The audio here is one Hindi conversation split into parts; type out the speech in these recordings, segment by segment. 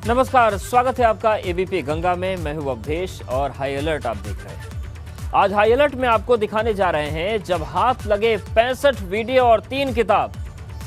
नमस्कार, स्वागत है आपका एबीपी गंगा में। मैं हूं अवधेश और हाई अलर्ट आप देख रहे हैं। आज हाई अलर्ट में आपको दिखाने जा रहे हैं जब हाथ लगे 65 वीडियो और 3 किताब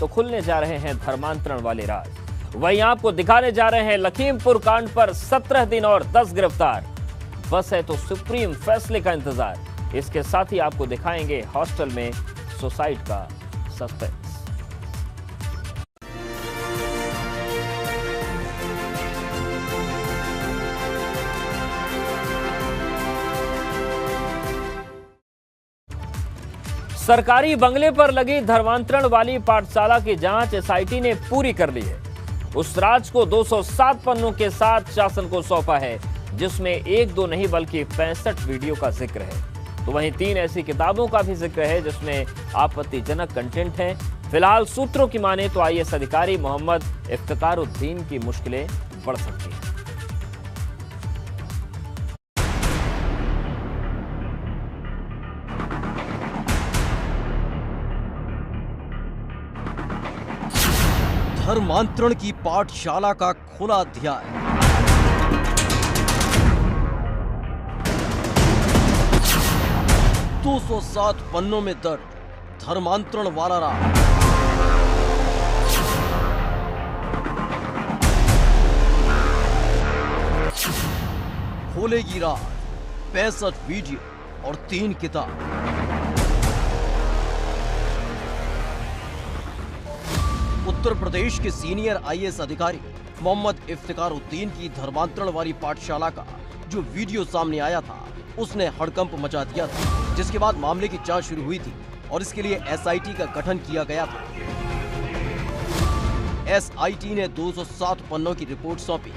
तो खुलने जा रहे हैं धर्मांतरण वाले राज। वहीं आपको दिखाने जा रहे हैं लखीमपुर कांड पर 17 दिन और 10 गिरफ्तार। बस है तो सुप्रीम फैसले का इंतजार। इसके साथ ही आपको दिखाएंगे हॉस्टल में सुसाइड का सस्पेंस। सरकारी बंगले पर लगी धर्मांतरण वाली पाठशाला की जांच एसआईटी ने पूरी कर ली है। उस राज को 207 पन्नों के साथ शासन को सौंपा है, जिसमें 1-2 नहीं बल्कि 65 वीडियो का जिक्र है। तो वहीं 3 ऐसी किताबों का भी जिक्र है जिसमें आपत्तिजनक कंटेंट है। फिलहाल सूत्रों की माने तो आईएएस अधिकारी मोहम्मद इफ्तिखारुद्दीन की मुश्किलें बढ़ सकती हैं। धर्मांतरण की पाठशाला का खुला अध्याय। दो 207 पन्नों में दर्ज धर्मांतरण वाला राज। खोलेगी राज 65 वीडियो और 3 किताब। उत्तर प्रदेश के सीनियर आईएएस अधिकारी मोहम्मद इफ्तिखारुद्दीन की धर्मांतरण वाली पाठशाला का जो वीडियो सामने आया था उसने हड़कंप मचा दिया था, जिसके बाद मामले की जांच शुरू हुई थी और इसके लिए एसआईटी का गठन किया गया था। एसआईटी ने 207 पन्नों की रिपोर्ट सौंपी।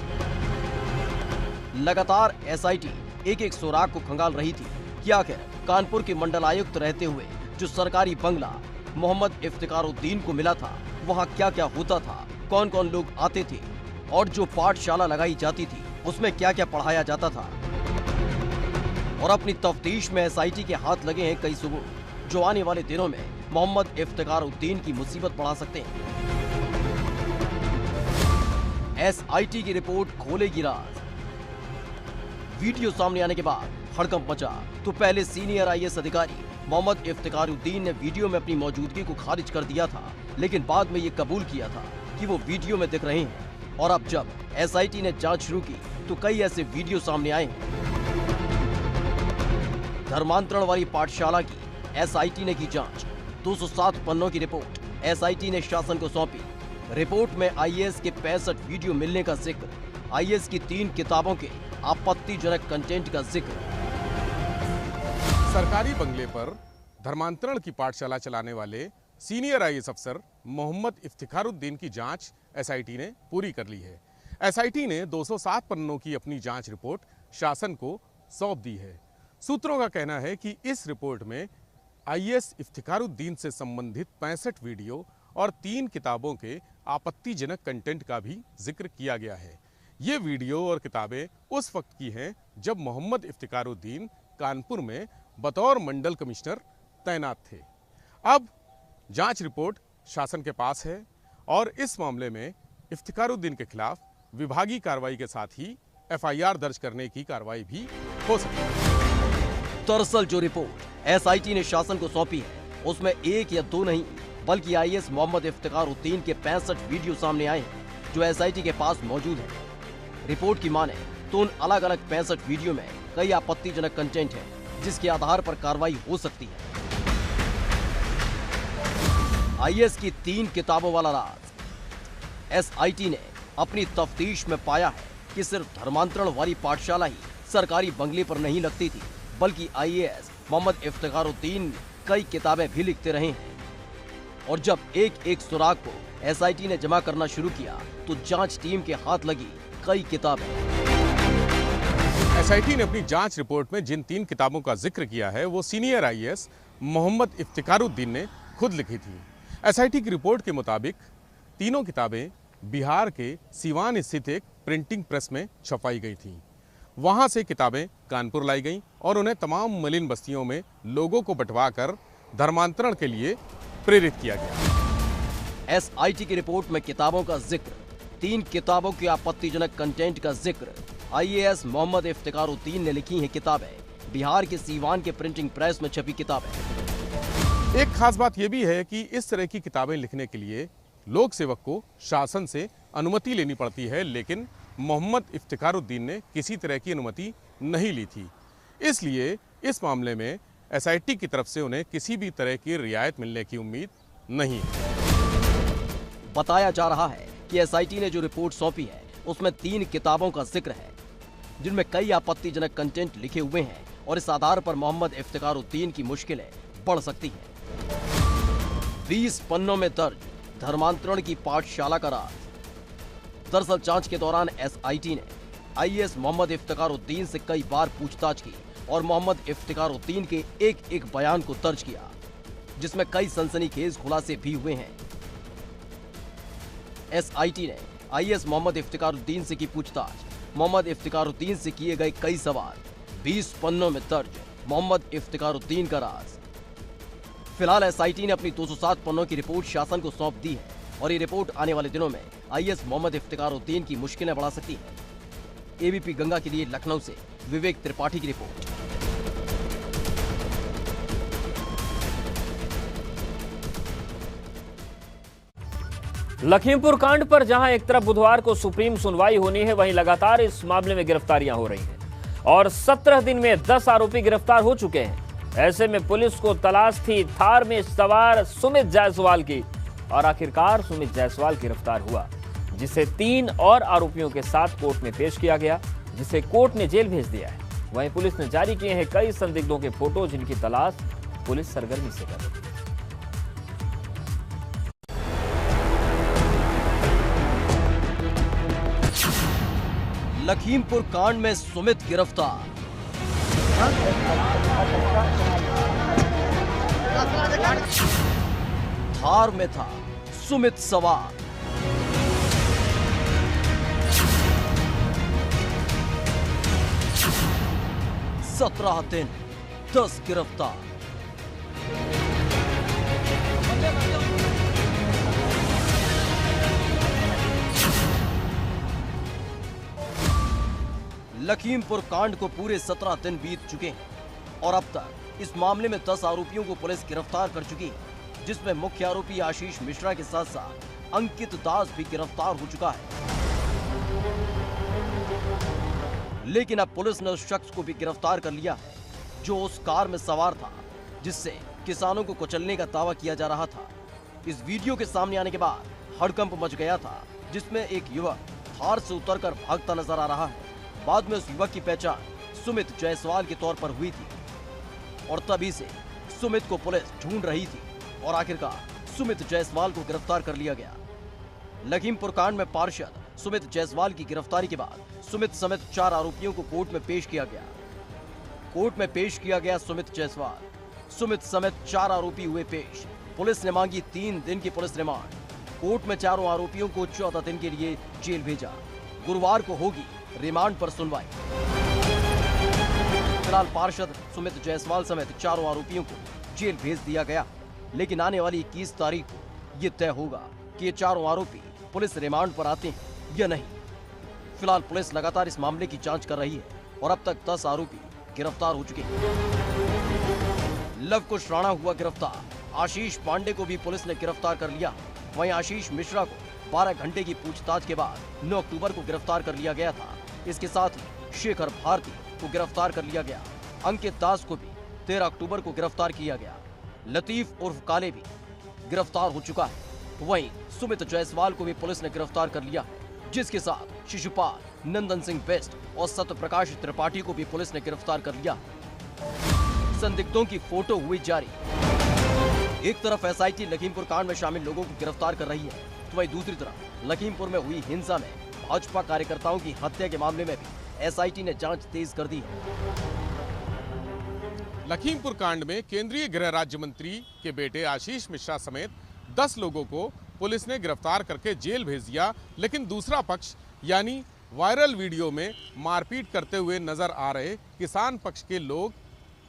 लगातार एसआईटी एक सुराग को खंगाल रही थी कि आखिर कानपुर के मंडलायुक्त रहते हुए जो सरकारी बंगला मोहम्मद इफ्तिखारुद्दीन को मिला था वहां क्या क्या होता था, कौन कौन लोग आते थे और जो पाठशाला लगाई जाती थी उसमें क्या क्या पढ़ाया जाता था। और अपनी तफ्तीश में एसआईटी के हाथ लगे हैं कई सबूत जो आने वाले दिनों में मोहम्मद इफ्तिखारुद्दीन की मुसीबत बढ़ा सकते हैं। एसआईटी की रिपोर्ट खोलेगी राज। वीडियो सामने आने के बाद हड़कंप मचा तो पहले सीनियर आईएएस अधिकारी मोहम्मद इफ्तिखारुद्दीन ने वीडियो में अपनी मौजूदगी को खारिज कर दिया था, लेकिन बाद में ये कबूल किया था कि वो वीडियो में दिख रहे हैं। और अब जब एसआईटी ने जांच शुरू की तो कई ऐसे वीडियो सामने आए हैं। धर्मांतरण वाली पाठशाला की एसआईटी ने की जांच। 207 पन्नों की रिपोर्ट एसआईटी ने शासन को सौंपी। रिपोर्ट में आईएएस के 65 वीडियो मिलने का जिक्र, आईएएस की 3 किताबों के आपत्तिजनक कंटेंट का जिक्र। सरकारी बंगले पर धर्मांतरण की पाठशाला चलाने वाले सीनियर आईएएस अफसर मोहम्मद इफ्तिखारुद्दीन की जांच एसआईटी ने पूरी कर ली है। एसआईटी ने 207 पन्नों की अपनी जांच रिपोर्ट शासन को सौंप दी है। सूत्रों का कहना है कि इस रिपोर्ट में आईएएस इफ्तिखारुद्दीन से संबंधित 65 वीडियो और 3 किताबों के आपत्तिजनक कंटेंट का भी जिक्र किया गया है। ये वीडियो और किताबें उस वक्त की हैं जब मोहम्मद इफ्तिखारुद्दीन कानपुर में बतौर मंडल कमिश्नर तैनात थे। अब जांच रिपोर्ट शासन के पास है और इस मामले में इफ्तिखारुद्दीन के खिलाफ विभागीय कार्रवाई के साथ ही एफआईआर दर्ज करने की कार्रवाई भी हो सकती है। दरअसल जो रिपोर्ट एसआईटी ने शासन को सौंपी है उसमें 1 या 2 नहीं बल्कि आईएएस मोहम्मद इफ्तिखारुद्दीन के 65 वीडियो सामने आए हैं जो एसआईटी के पास मौजूद है। रिपोर्ट की माने तो उन अलग अलग 65 वीडियो में कई आपत्तिजनक कंटेंट है जिसके आधार पर कार्रवाई हो सकती है। आईएएस की 3 किताबों वाला राज। एसआईटी ने अपनी तफ्तीश में पाया है कि सिर्फ धर्मांतरण वाली पाठशाला ही सरकारी बंगले पर नहीं लगती थी, बल्कि आईएएस मोहम्मद इफ्तिखारुद्दीन कई किताबें भी लिखते रहे हैं। और जब एक सुराग को एसआईटी ने जमा करना शुरू किया तो जांच टीम के हाथ लगी कई किताबें। एसआईटी ने अपनी जांच रिपोर्ट में जिन 3 किताबों का जिक्र किया है वो सीनियर आईएएस मोहम्मद इफ्तिखारुद्दीन ने खुद लिखी थी। एसआईटी की रिपोर्ट के मुताबिक तीनों किताबें बिहार के सीवान स्थित एक प्रिंटिंग प्रेस में छपाई गई थीं। वहां से किताबें कानपुर लाई गईं और उन्हें तमाम मलिन बस्तियों में लोगों को बंटवाकर धर्मांतरण के लिए प्रेरित किया गया। एसआईटी की रिपोर्ट में किताबों का जिक्र 3 किताबों के आपत्तिजनक कंटेंट का जिक्र। IAS मोहम्मद इफ्तिखारुद्दीन ने लिखी हैं किताबें। बिहार के सीवान के प्रिंटिंग प्रेस में छपी किताबें। एक खास बात यह भी है कि इस तरह की किताबें लिखने के लिए लोक सेवक को शासन से अनुमति लेनी पड़ती है, लेकिन मोहम्मद इफ्तिखारुद्दीन ने किसी तरह की अनुमति नहीं ली थी। इसलिए इस मामले में SIT की तरफ से उन्हें किसी भी तरह की रियायत मिलने की उम्मीद नहीं है। बताया जा रहा है कि SIT ने जो रिपोर्ट सौंपी है उसमें 3 किताबों का जिक्र है जिनमें कई आपत्तिजनक कंटेंट लिखे हुए हैं और इस आधार पर मोहम्मद इफ्तिखारुद्दीन की मुश्किलें बढ़ सकती हैं। 20 पन्नों में दर्ज धर्मांतरण की पाठशाला का राज। दरअसल जांच के दौरान SIT ने IAS मोहम्मद इफ्तिखारुद्दीन से कई बार पूछताछ की और मोहम्मद इफ्तिखारुद्दीन के एक बयान को दर्ज किया जिसमें कई सनसनीखेज खुलासे भी हुए हैं। SIT ने IAS मोहम्मद इफ्तिखारुद्दीन से की पूछताछ। मोहम्मद इफ्तिखारुद्दीन से किए गए कई सवाल। 20 पन्नों में दर्ज मोहम्मद इफ्तिखारुद्दीन का राज। फिलहाल SIT ने अपनी 207 पन्नों की रिपोर्ट शासन को सौंप दी है और ये रिपोर्ट आने वाले दिनों में IAS मोहम्मद इफ्तिखारुद्दीन की मुश्किलें बढ़ा सकती है। ABP गंगा के लिए लखनऊ से विवेक त्रिपाठी की रिपोर्ट। लखीमपुर कांड पर जहां एक तरफ बुधवार को सुप्रीम सुनवाई होनी है, वहीं लगातार इस मामले में गिरफ्तारियां हो रही हैं और 17 दिन में 10 आरोपी गिरफ्तार हो चुके हैं। ऐसे में पुलिस को तलाश थी थार में सवार सुमित जायसवाल की और आखिरकार सुमित जायसवाल गिरफ्तार हुआ, जिसे 3 और आरोपियों के साथ कोर्ट में पेश किया गया, जिसे कोर्ट ने जेल भेज दिया है। वहीं पुलिस ने जारी किए हैं कई संदिग्धों के फोटो, जिनकी तलाश पुलिस सरगर्मी से कर रही है। लखीमपुर कांड में सुमित गिरफ्तार। थार में था सुमित सवार। सत्रह दिन 10 गिरफ्तार। लखीमपुर कांड को पूरे 17 दिन बीत चुके हैं और अब तक इस मामले में 10 आरोपियों को पुलिस गिरफ्तार कर चुकी है, जिसमें मुख्य आरोपी आशीष मिश्रा के साथ साथ अंकित दास भी गिरफ्तार हो चुका है। लेकिन अब पुलिस ने उस शख्स को भी गिरफ्तार कर लिया है जो उस कार में सवार था जिससे किसानों को कुचलने का दावा किया जा रहा था। इस वीडियो के सामने आने के बाद हड़कंप मच गया था, जिसमें एक युवक थार से उतरकर भागता नजर आ रहा है। बाद में उस युवक की पहचान सुमित जायसवाल के तौर पर हुई थी और तभी से सुमित को पुलिस ढूंढ रही थी और आखिरकार सुमित जायसवाल को गिरफ्तार कर लिया गया। लखीमपुर कांड में पार्षद सुमित जायसवाल की गिरफ्तारी के बाद सुमित समेत 4 आरोपियों को कोर्ट में पेश किया गया। कोर्ट में पेश किया गया सुमित जायसवाल। सुमित समेत 4 आरोपी हुए पेश। पुलिस ने मांगी 3 दिन की पुलिस रिमांड। कोर्ट में चारों आरोपियों को 14 दिन के लिए जेल भेजा। गुरुवार को होगी रिमांड पर सुनवाई। फिलहाल पार्षद सुमित जायसवाल समेत चारों आरोपियों को जेल भेज दिया गया, लेकिन आने वाली 21 तारीख को यह तय होगा कि ये चारों आरोपी पुलिस रिमांड पर आते हैं या नहीं। फिलहाल पुलिस लगातार इस मामले की जांच कर रही है और अब तक 10 आरोपी गिरफ्तार हो चुके हैं। लवकुश राणा हुआ गिरफ्तार। आशीष पांडे को भी पुलिस ने गिरफ्तार कर लिया। वहीं आशीष मिश्रा को 12 घंटे की पूछताछ के बाद 9 अक्टूबर को गिरफ्तार कर लिया गया था। इसके साथ ही शेखर भारती को गिरफ्तार कर लिया गया। अंकित दास को भी 13 अक्टूबर को गिरफ्तार किया गया। लतीफ उर्फ काले भी गिरफ्तार हो चुका है। वहीं सुमित जायसवाल को भी पुलिस ने गिरफ्तार कर लिया है, जिसके साथ शिशुपाल, नंदन सिंह बेस्ट और सत्यप्रकाश त्रिपाठी को भी पुलिस ने गिरफ्तार कर लिया। संदिग्धों की फोटो हुई जारी। एक तरफ SIT लखीमपुर कांड में शामिल लोगों को गिरफ्तार कर रही है, तो वहीं दूसरी तरफ लखीमपुर में हुई हिंसा में भाजपा कार्यकर्ताओं की हत्या के मामले में भी SIT ने जांच तेज कर दी है। लखीमपुर कांड में केंद्रीय गृह राज्य मंत्री के बेटे आशीष मिश्रा समेत 10 लोगों को पुलिस ने गिरफ्तार करके जेल भेज दिया, लेकिन दूसरा पक्ष यानी वायरल वीडियो में मारपीट करते हुए नजर आ रहे किसान पक्ष के लोग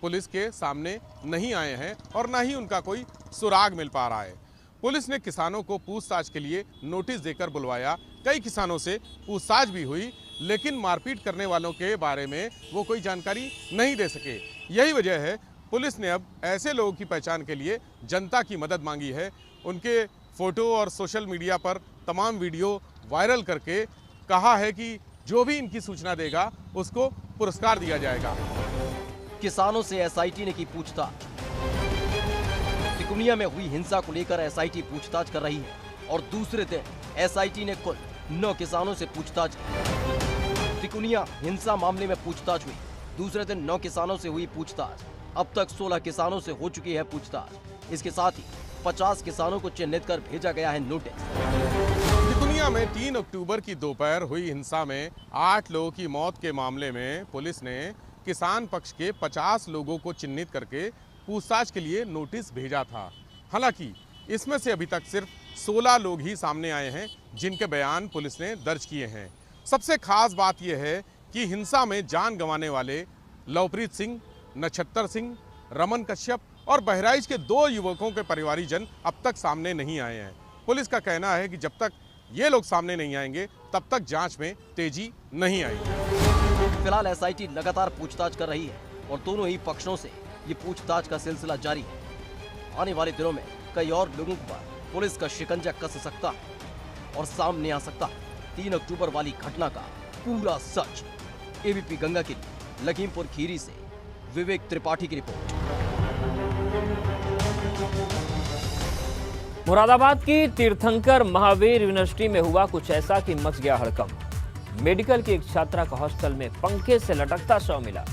पुलिस के सामने नहीं आए हैं और न ही उनका कोई सुराग मिल पा रहा है। पुलिस ने किसानों को पूछताछ के लिए नोटिस देकर बुलवाया, कई किसानों से पूछताछ भी हुई, लेकिन मारपीट करने वालों के बारे में वो कोई जानकारी नहीं दे सके। यही वजह है पुलिस ने अब ऐसे लोगों की पहचान के लिए जनता की मदद मांगी है। उनके फोटो और सोशल मीडिया पर तमाम वीडियो वायरल करके कहा है कि जो भी इनकी सूचना देगा उसको पुरस्कार दिया जाएगा। किसानों से एसआईटी ने की पूछताछ। तिकोनिया में हुई हिंसा को लेकर एसआईटी पूछताछ कर रही है और दूसरे दिन एसआईटी ने कुल 9 किसानों से पूछताछ की। तिकोनिया हिंसा मामले में पूछताछ हुई, दूसरे दिन 9 किसानों से हुई पूछताछ। अब तक 16 किसानों से हो चुकी है पूछताछ। इसके साथ ही 50 किसानों को चिन्हित कर भेजा गया है नोटिस। तिकोनिया में 3 अक्टूबर की दोपहर हुई हिंसा में 8 लोगों की मौत के मामले में पुलिस ने किसान पक्ष के 50 लोगों को चिन्हित करके पूछताछ के लिए नोटिस भेजा था। हालांकि इसमें से अभी तक सिर्फ 16 लोग ही सामने आए हैं जिनके बयान पुलिस ने दर्ज किए हैं। सबसे खास बात यह है कि हिंसा में जान गंवाने वाले लवप्रीत सिंह, नक्षत्र सिंह, रमन कश्यप और बहराइच के 2 युवकों के परिवारीजन अब तक सामने नहीं आए हैं। पुलिस का कहना है कि जब तक ये लोग सामने नहीं आएंगे तब तक जांच में तेजी नहीं आएगी। फिलहाल एसआईटी लगातार पूछताछ कर रही है और दोनों ही पक्षों से ये पूछताछ का सिलसिला जारी है। आने वाले दिनों में कई और लोगों पर पुलिस का शिकंजा कस सकता है और सामने आ सकता है 3 अक्टूबर वाली घटना का पूरा सच। एबीपी गंगा के लिए लखीमपुर खीरी से विवेक त्रिपाठी की रिपोर्ट। मुरादाबाद की तीर्थंकर महावीर यूनिवर्सिटी में हुआ कुछ ऐसा कि मच गया हड़कंप। मेडिकल की एक छात्रा का हॉस्टल में पंखे से लटकता शव मिला।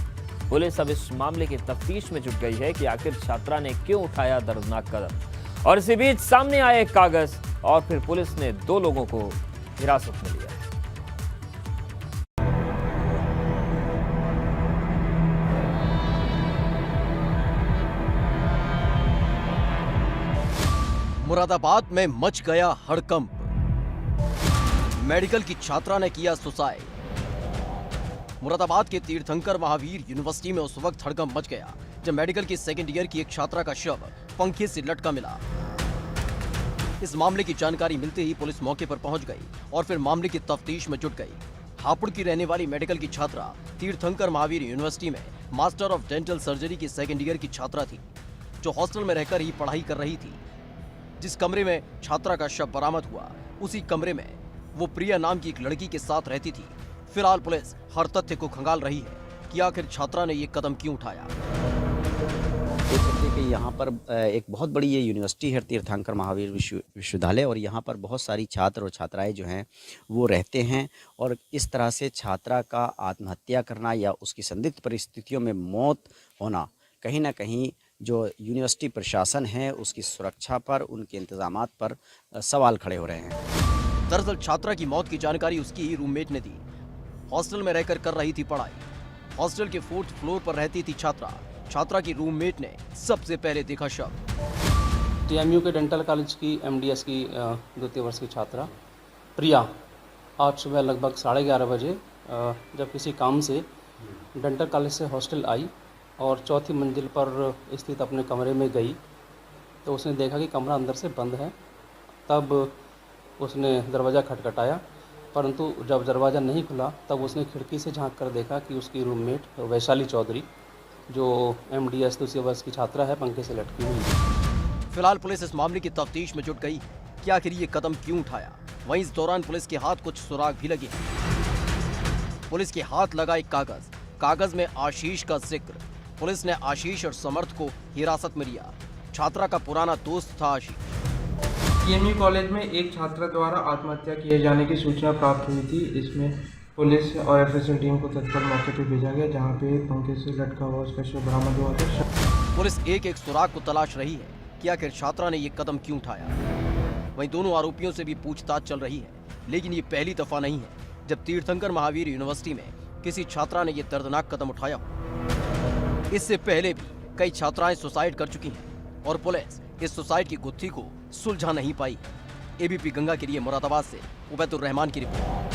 पुलिस अब इस मामले की तफ्तीश में जुट गई है कि आखिर छात्रा ने क्यों उठाया दर्दनाक कदम। और इसी बीच सामने आए एक कागज और फिर पुलिस ने 2 लोगों को हिरासत में लिया। मुरादाबाद में मच गया हड़कंप। मेडिकल की छात्रा ने किया सुसाइड। मुरादाबाद के तीर्थंकर महावीर यूनिवर्सिटी में उस वक्त हड़कंप मच गया जब मेडिकल की सेकेंड ईयर की एक छात्रा का शव पंखे से लटका मिला। इस मामले की जानकारी मिलते ही पुलिस मौके पर पहुंच गई और फिर मामले की तफ्तीश में जुट गई। हापुड़ की रहने वाली मेडिकल की छात्रा तीर्थंकर महावीर यूनिवर्सिटी में मास्टर ऑफ डेंटल सर्जरी की सेकेंड ईयर की छात्रा थी, जो हॉस्टल में रहकर ही पढ़ाई कर रही थी। जिस कमरे में छात्रा का शव बरामद हुआ, उसी कमरे में वो प्रिया नाम की एक लड़की के साथ रहती थी। फिलहाल पुलिस हर तथ्य को खंगाल रही है कि आखिर छात्रा ने ये कदम क्यों उठाया। देख सकते हैं कि यहाँ पर एक बहुत बड़ी ये यूनिवर्सिटी है, तीर्थंकर महावीर विश्वविद्यालय, और यहाँ पर बहुत सारी छात्र और छात्राएं जो हैं वो रहते हैं। और इस तरह से छात्रा का आत्महत्या करना या उसकी संदिग्ध परिस्थितियों में मौत होना कहीं ना कहीं जो यूनिवर्सिटी प्रशासन है उसकी सुरक्षा पर, उनके इंतजामात पर सवाल खड़े हो रहे हैं। दरअसल छात्रा की मौत की जानकारी उसकी ही रूममेट ने दी। हॉस्टल में रहकर कर रही थी पढ़ाई। हॉस्टल के 4th फ्लोर पर रहती थी छात्रा। छात्रा की रूममेट ने सबसे पहले देखा शव। टीएमयू के डेंटल कॉलेज की एमडीएस की 2य वर्ष की छात्रा प्रिया आज सुबह लगभग 11:30 बजे जब किसी काम से डेंटल कॉलेज से हॉस्टल आई और 4थी मंजिल पर स्थित अपने कमरे में गई तो उसने देखा कि कमरा अंदर से बंद है। तब उसने दरवाज़ा खटखटाया, परंतु जब दरवाज़ा नहीं खुला तब उसने खिड़की से झांक कर देखा कि उसकी रूममेट वैशाली चौधरी, जो एमडीएस 2 वर्ष की छात्रा है, पंखे से लटकी हुई है। फिलहाल पुलिस इस मामले की तफ्तीश में जुट गई कि आखिर ये कदम क्यों उठाया। वहीं इस दौरान पुलिस के हाथ कुछ सुराग भी लगे। पुलिस के हाथ लगा एक कागज में आशीष का जिक्र। पुलिस ने आशीष और समर्थ को हिरासत में लिया। छात्रा का पुराना दोस्त था आशीष। टीएमयू कॉलेज में एक छात्रा द्वारा आत्महत्या किए जाने की सूचना प्राप्त हुई थी। इसमें पुलिस और एफएसएल टीम को तत्काल मौके पर भेजा गया, जहां पे पंखे से लटका हुआ उसका शव बरामद हुआ था। पुलिस एक सुराग को तलाश रही है कि आखिर छात्रा ने ये कदम क्यों उठाया। वहीं दोनों आरोपियों से भी पूछताछ चल रही है, लेकिन ये पहली दफा नहीं है जब तीर्थंकर महावीर यूनिवर्सिटी में किसी छात्रा ने ये दर्दनाक कदम उठाया हो। इससे पहले भी कई छात्राएं सुसाइड कर चुकी हैं और पुलिस इस सुसाइड की गुत्थी को सुलझा नहीं पाई। एबीपी गंगा के लिए मुरादाबाद से उबैदुर रहमान की रिपोर्ट।